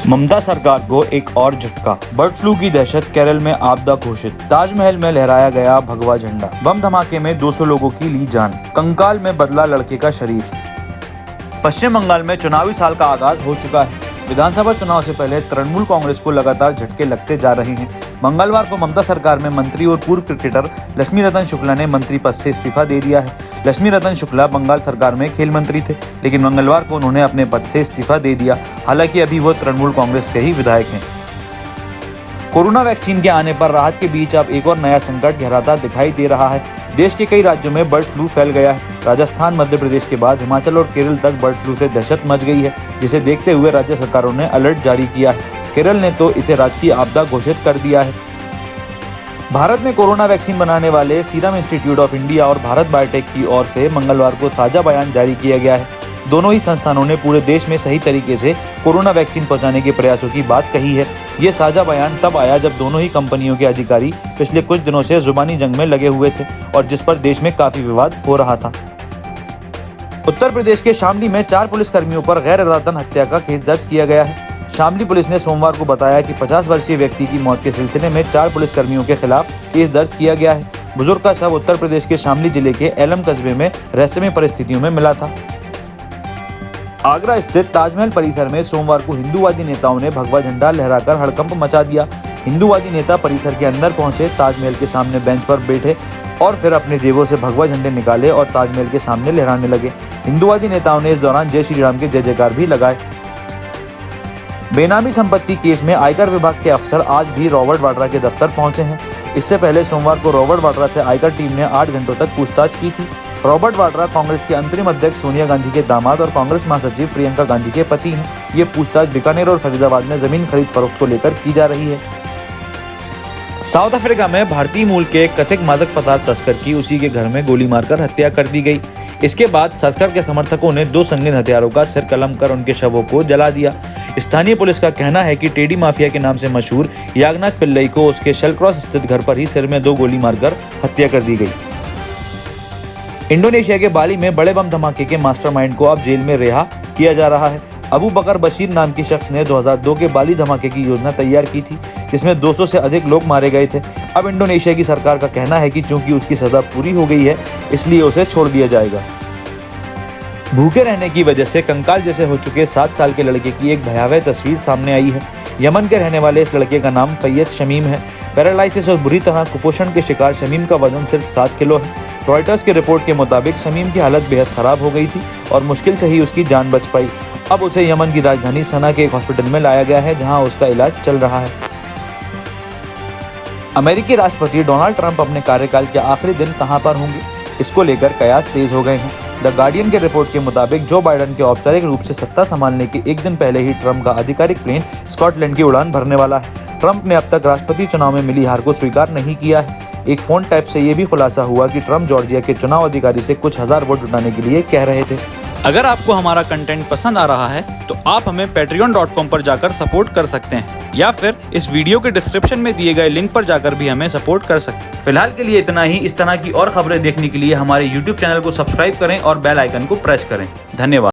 ममता सरकार को एक और झटका। बर्ड फ्लू की दहशत, केरल में आपदा घोषित। ताजमहल में लहराया गया भगवा झंडा। बम धमाके में 200 लोगों की ली जान। कंकाल में बदला लड़के का शरीर। पश्चिम बंगाल में चुनावी साल का आगाज हो चुका है। विधानसभा चुनाव से पहले तृणमूल कांग्रेस को लगातार झटके लगते जा रहे हैं। मंगलवार को ममता सरकार में मंत्री और पूर्व क्रिकेटर लक्ष्मी रतन शुक्ला ने मंत्री पद से इस्तीफा दे दिया है। लक्ष्मी रतन शुक्ला बंगाल सरकार में खेल मंत्री थे, लेकिन मंगलवार को उन्होंने अपने पद से इस्तीफा दे दिया। हालांकि अभी वो तृणमूल कांग्रेस से ही विधायक हैं। कोरोना वैक्सीन के आने पर राहत के बीच अब एक और नया संकट गहराता दिखाई दे रहा है। देश के कई राज्यों में बर्ड फ्लू फैल गया है। राजस्थान, मध्य प्रदेश के बाद हिमाचल और केरल तक बर्ड फ्लू से दहशत मच गई है, जिसे देखते हुए राज्य सरकारों ने अलर्ट जारी किया है। केरल ने तो इसे राजकीय आपदा घोषित कर दिया है। भारत में कोरोना वैक्सीन बनाने वाले सीरम इंस्टीट्यूट ऑफ इंडिया और भारत बायोटेक की ओर से मंगलवार को साझा बयान जारी किया गया है। दोनों ही संस्थानों ने पूरे देश में सही तरीके से कोरोना वैक्सीन पहुंचाने के प्रयासों की बात कही है। ये साझा बयान तब आया जब दोनों ही कंपनियों के अधिकारी पिछले कुछ दिनों से जुबानी जंग में लगे हुए थे और जिस पर देश में काफी विवाद हो रहा था। उत्तर प्रदेश के शामली में 4 पुलिसकर्मियों पर गैर इरादतन हत्या का केस दर्ज किया गया है। शामली पुलिस ने सोमवार को बताया कि 50 वर्षीय व्यक्ति की मौत के सिलसिले में 4 पुलिसकर्मियों के खिलाफ केस दर्ज किया गया है। बुजुर्ग का शव उत्तर प्रदेश के शामली जिले के एलम कस्बे में रहस्यमय परिस्थितियों में मिला था। आगरा स्थित ताजमहल परिसर में सोमवार को हिंदूवादी नेताओं ने भगवा झंडा लहराकर हड़कंप मचा दिया। हिंदूवादी नेता परिसर के अंदर पहुंचे, ताजमहल के सामने बेंच पर बैठे और फिर अपने जेबों से भगवा झंडे निकाले और ताजमहल के सामने लहराने लगे। हिंदूवादी नेताओं ने इस दौरान जय श्री राम के जय जयकार भी लगाए। बेनामी संपत्ति केस में आयकर विभाग के अफसर आज भी रॉबर्ट वाड्रा के दफ्तर पहुंचे हैं। इससे पहले सोमवार को रॉबर्ट वाड्रा से आयकर टीम ने 8 घंटों तक पूछताछ की थी। रॉबर्ट वाड्रा कांग्रेस के अंतरिम अध्यक्ष सोनिया गांधी के दामाद और कांग्रेस महासचिव प्रियंका गांधी के पति हैं। ये पूछताछ बीकानेर और फरीदाबाद में जमीन खरीद फरोख्त को लेकर की जा रही है। साउथ अफ्रीका में भारतीय मूल के कथित मादक पदार्थ तस्कर की उसी के घर में गोली मारकर हत्या कर दी गई। इसके बाद तस्कर के समर्थकों ने 2 संगीन हथियारों का सिर कलम कर उनके शवों को जला दिया। स्थानीय पुलिस का कहना है कि टेडी माफिया के नाम से मशहूर यागनाथ पिल्लई को उसके शेलक्रॉस स्थित घर पर ही सिर में 2 गोली मारकर हत्या कर दी गई। इंडोनेशिया के बाली में बड़े बम धमाके के मास्टरमाइंड को अब जेल में रिहा किया जा रहा है। अबू बकर बशीर नाम की शख्स ने 2002 के बाली धमाके की योजना तैयार की थी, जिसमें 200 से अधिक लोग मारे गए थे। अब इंडोनेशिया की सरकार का कहना है कि चूंकि उसकी सजा पूरी हो गई है, इसलिए उसे छोड़ दिया जाएगा। भूखे रहने की वजह से कंकाल जैसे हो चुके 7 साल के लड़के की एक भयावह तस्वीर सामने आई है। यमन के रहने वाले इस लड़के का नाम फैयद शमीम है। पैरालाइसिस और बुरी तरह कुपोषण के शिकार शमीम का वजन सिर्फ 7 किलो है। रॉयटर्स की रिपोर्ट के मुताबिक शमीम की हालत बेहद खराब हो गई थी और मुश्किल से ही उसकी जान बच पाई। अब उसे यमन की राजधानी सना के एक हॉस्पिटल में लाया गया है, जहां उसका इलाज चल रहा है। अमेरिकी राष्ट्रपति डोनाल्ड ट्रंप अपने कार्यकाल के आखिरी दिन कहां पर होंगे, इसको लेकर कयास तेज हो गए हैं। द गार्डियन के रिपोर्ट के मुताबिक जो बाइडेन के औपचारिक रूप से सत्ता संभालने के एक दिन पहले ही ट्रंप का आधिकारिक प्लेन स्कॉटलैंड की उड़ान भरने वाला है। ट्रंप ने अब तक राष्ट्रपति चुनाव में मिली हार को स्वीकार नहीं किया है। एक फोन टैप से ये भी खुलासा हुआ कि ट्रंप जॉर्जिया के चुनाव अधिकारी से कुछ हजार वोट जुटाने के लिए कह रहे थे। अगर आपको हमारा कंटेंट पसंद आ रहा है तो आप हमें patreon.com पर जाकर सपोर्ट कर सकते हैं या फिर इस वीडियो के डिस्क्रिप्शन में दिए गए लिंक पर जाकर भी हमें सपोर्ट कर सकते हैं। फिलहाल के लिए इतना ही। इस तरह की और खबरें देखने के लिए हमारे YouTube चैनल को सब्सक्राइब करें और बेल आइकन को प्रेस करें। धन्यवाद।